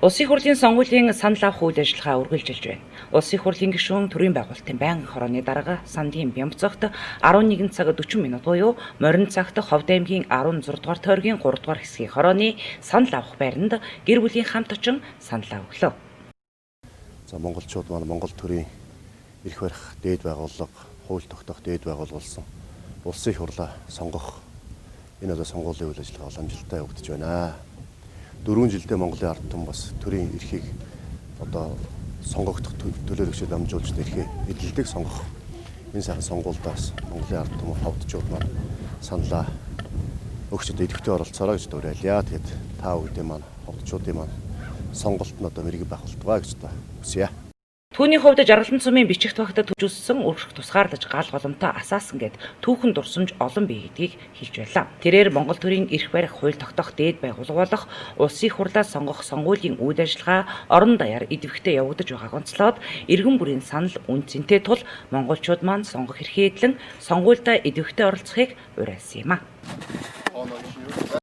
Улсын хурлын сонгуулийн санал авах үйл ажиллагаа үргэлжилж байна. Улсын хурлын гишүүн төрийн байгуулалтын байнгын хорооны дарга Сандын Бямбцогт 11 цаг 40 минут буюу морин цагт Ховд аймгийн 16 дугаар тойргийн 3 дугаар хэсгийн хорооны санал авах байранд гэр бүлийн хамт очин саналаа өглөө. За монголчууд маань Монгол төрийн эрх барих дээд байгууллага, хууль тогтоох дээд байгууллага болсон улсын хурлаа сонгох энэ одоо сонгуулийн үйл ажиллагаа уламжлалтай явагдаж байна. 4 жилдээ Монголын ард түмэн бас төрийн эрхийг одоо сонгогдох төлөөлөгчөд амжуулж эрхээ эдэлдэг сонгох энэ сайхан сонгуульдаас Монголын ард түмэн ховдчууд маань саналаа өгч одоо идэвхтэй оролцоорой гэж уриалъя. Тэгээд та бүхэн маань ховдчуудын маань сонголт нь одоо мэрэгэн байх болтугай гэж одоо хүсье. Түүний хувьд жаргалан цумын бичих багтад төжүүлсэн өрх тусгаарлаж гал голомтой асаасан гэд түүхэн дурсамж олон бий гэдгийг хэлж байлаа. Тэрээр Монгол төрийн эрх барих хууль тогтоох дээд байгууллага болох улсын хурлаа сонгох сонгуулийн үйл ажиллагаа орон даяар идэвхтэй явагдаж байгааг онцлоод иргэн бүрийн санал үн цэнтэй тул монголчууд маань сонгох эрхээдлэн сонгуульдаа идэвхтэй оролцохыг уриалсан юм а.